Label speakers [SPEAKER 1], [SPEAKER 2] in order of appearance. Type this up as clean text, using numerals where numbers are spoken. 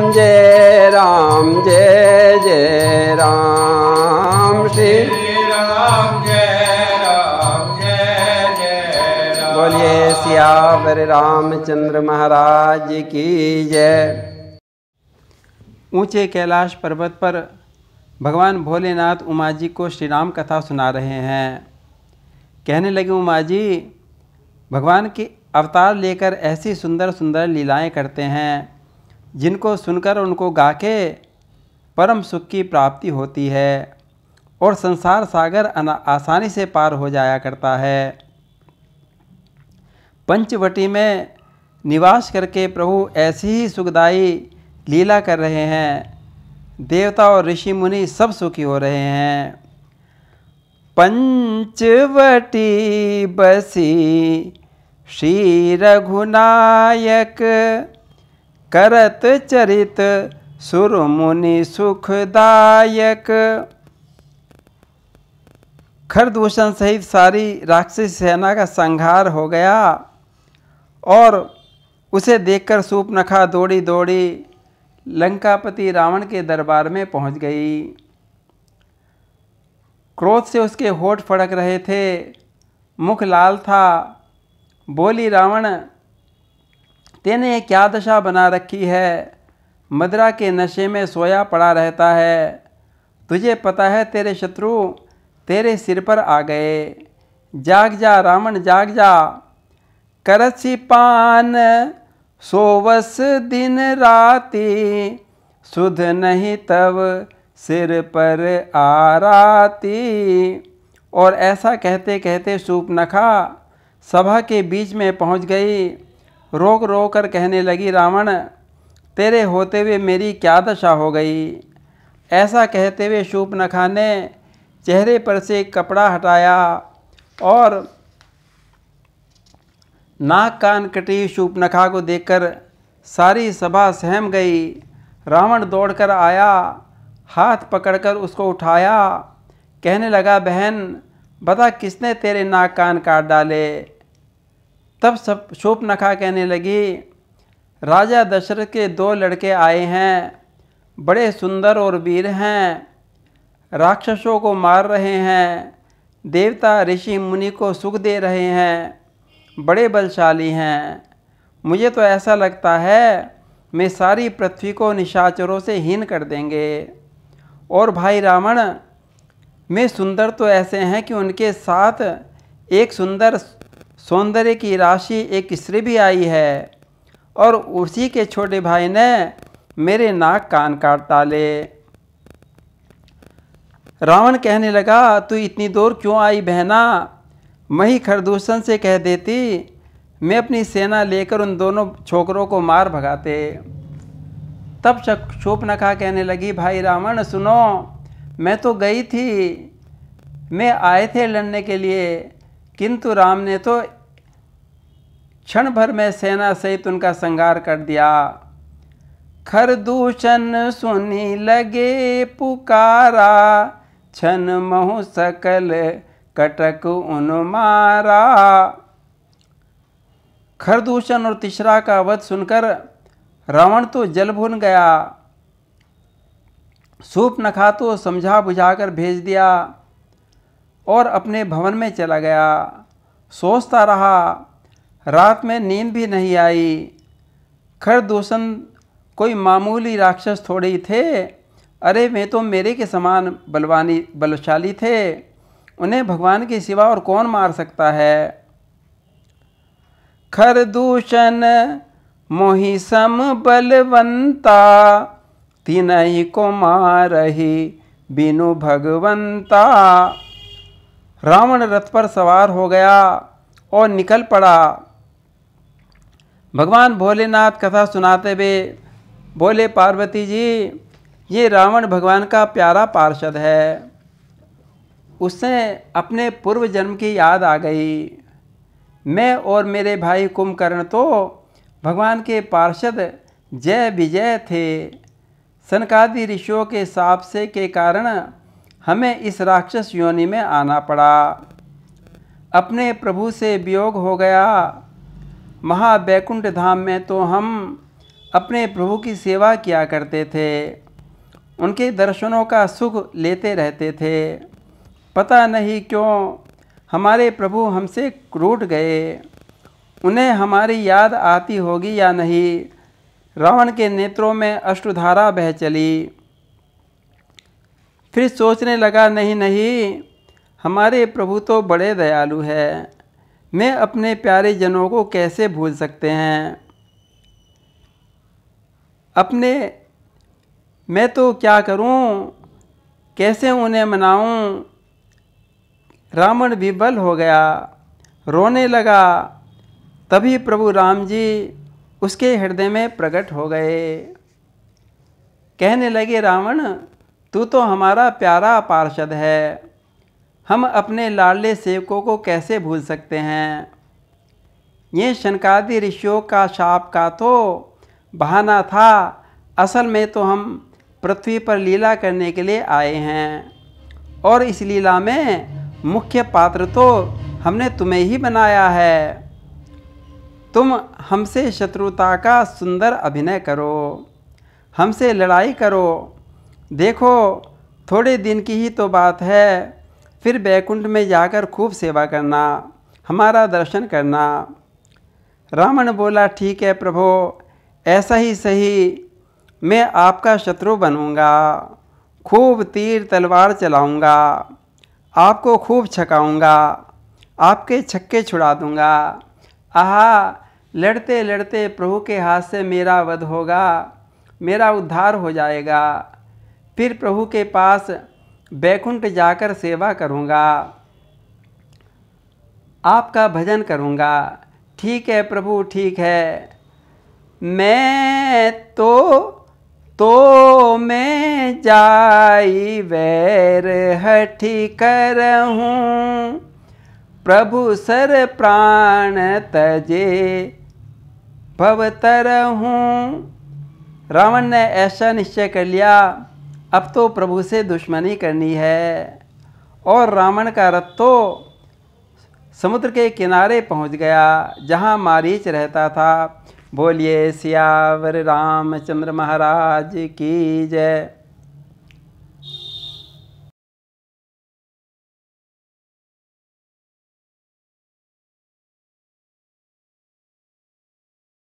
[SPEAKER 1] जय राम जय जय राम श्री
[SPEAKER 2] राम जय राम जय जय राम।
[SPEAKER 1] बोलिए सियावर रामचंद्र महाराज की जय। ऊंचे कैलाश पर्वत पर भगवान भोलेनाथ उमा जी को श्री राम कथा सुना रहे हैं। कहने लगे, उमा जी भगवान के अवतार लेकर ऐसी सुंदर सुंदर लीलाएं करते हैं जिनको सुनकर उनको गा के परम सुख की प्राप्ति होती है और संसार सागर आसानी से पार हो जाया करता है। पंचवटी में निवास करके प्रभु ऐसी ही सुखदायी लीला कर रहे हैं। देवता और ऋषि मुनि सब सुखी हो रहे हैं। पंचवटी बसी श्री रघुनायक, करत चरित सुर मुनि सुखदायक। खरदूषण सहित सारी राक्षसी सेना का संहार हो गया और उसे देखकर शूर्पणखा दौड़ी दौड़ी लंकापति रावण के दरबार में पहुंच गई। क्रोध से उसके होठ फड़क रहे थे, मुख लाल था। बोली, रावण तेने क्या दशा बना रखी है? मदिरा के नशे में सोया पड़ा रहता है। तुझे पता है तेरे शत्रु तेरे सिर पर आ गए। जाग जा रावण, जाग जा। करसी पान सोवस दिन राती, सुध नहीं तब सिर पर आराती। और ऐसा कहते कहते शूर्पणखा सभा के बीच में पहुंच गई। रोक रोक कर कहने लगी, रावण तेरे होते हुए मेरी क्या दशा हो गई? ऐसा कहते हुए शूर्पणखा ने चेहरे पर से कपड़ा हटाया और नाक कान कटी शूर्पणखा को देखकर सारी सभा सहम गई। रावण दौड़कर आया, हाथ पकड़कर उसको उठाया। कहने लगा, बहन बता किसने तेरे नाक कान काट डाले? तब सब शूर्पणखा कहने लगी, राजा दशरथ के 2 लड़के आए हैं, बड़े सुंदर और वीर हैं, राक्षसों को मार रहे हैं, देवता ऋषि मुनि को सुख दे रहे हैं, बड़े बलशाली हैं। मुझे तो ऐसा लगता है मैं सारी पृथ्वी को निशाचरों से हीन कर देंगे। और भाई रावण मैं सुंदर तो ऐसे हैं कि उनके साथ एक सुंदर सौंदर्य की राशि एक स्त्री भी आई है और उसी के छोटे भाई ने मेरे नाक कान काट डाले। रावण कहने लगा, तू इतनी दूर क्यों आई बहना? मैं खरदूषण से कह देती, मैं अपनी सेना लेकर उन दोनों छोकरों को मार भगाते। तब शूर्पणखा कहने लगी, भाई रावण सुनो, मैं तो गई थी, मैं आए थे लड़ने के लिए, किंतु राम ने तो क्षण भर में सेना सहित उनका संहार कर दिया। खरदूषण सुनी लगे पुकारा, छन महु सकल कटक उन मारा। खरदूषण और तिसरा का वध सुनकर रावण तो जल भून गया। शूर्पणखा तो समझा बुझाकर भेज दिया और अपने भवन में चला गया। सोचता रहा, रात में नींद भी नहीं आई। खरदूषण कोई मामूली राक्षस थोड़े ही थे। अरे वे तो मेरे के समान बलशाली थे। उन्हें भगवान के सिवा और कौन मार सकता है? खरदूषण मोहि सम बलवंता, तिनहि को मारहि बिनु भगवंता। रावण रथ पर सवार हो गया और निकल पड़ा। भगवान भोलेनाथ कथा सुनाते हुए बोले, पार्वती जी ये रावण भगवान का प्यारा पार्षद है। उससे अपने पूर्व जन्म की याद आ गई। मैं और मेरे भाई कुंभकर्ण तो भगवान के पार्षद जय विजय थे। सनकादि ऋषियों के शाप से के कारण हमें इस राक्षस योनि में आना पड़ा। अपने प्रभु से वियोग हो गया। महावैकुंठ धाम में तो हम अपने प्रभु की सेवा किया करते थे, उनके दर्शनों का सुख लेते रहते थे। पता नहीं क्यों हमारे प्रभु हमसे रूठ गए। उन्हें हमारी याद आती होगी या नहीं। रावण के नेत्रों में अश्रुधारा बह चली। फिर सोचने लगा, नहीं नहीं, हमारे प्रभु तो बड़े दयालु हैं, मैं अपने प्यारे जनों को कैसे भूल सकते हैं। मैं तो क्या करूं, कैसे उन्हें मनाऊं। रावण विवल हो गया, रोने लगा। तभी प्रभु राम जी उसके हृदय में प्रकट हो गए। कहने लगे, रावण तू तो हमारा प्यारा पार्षद है, हम अपने लाडले सेवकों को कैसे भूल सकते हैं। ये शनकादि ऋषियों का शाप का तो बहाना था, असल में तो हम पृथ्वी पर लीला करने के लिए आए हैं, और इस लीला में मुख्य पात्र तो हमने तुम्हें ही बनाया है। तुम हमसे शत्रुता का सुंदर अभिनय करो, हमसे लड़ाई करो। देखो थोड़े दिन की ही तो बात है, फिर बैकुंठ में जाकर खूब सेवा करना, हमारा दर्शन करना। रावण बोला, ठीक है प्रभो, ऐसा ही सही, मैं आपका शत्रु बनूंगा, खूब तीर तलवार चलाऊंगा, आपको खूब छकाऊंगा, आपके छक्के छुड़ा दूंगा। आहा, लड़ते लड़ते प्रभु के हाथ से मेरा वध होगा, मेरा उद्धार हो जाएगा। फिर प्रभु के पास बैकुंठ जाकर सेवा करूंगा, आपका भजन करूंगा। ठीक है प्रभु, ठीक है। मैं मैं जाई वैर हठी करहूँ, प्रभु सर प्राण तजे भवतरहूँ। रावण ने ऐसा निश्चय कर लिया, अब तो प्रभु से दुश्मनी करनी है, और रावण का रथ तो समुद्र के किनारे पहुंच गया जहां मारीच रहता था। बोलिए सियावर रामचंद्र महाराज की जय।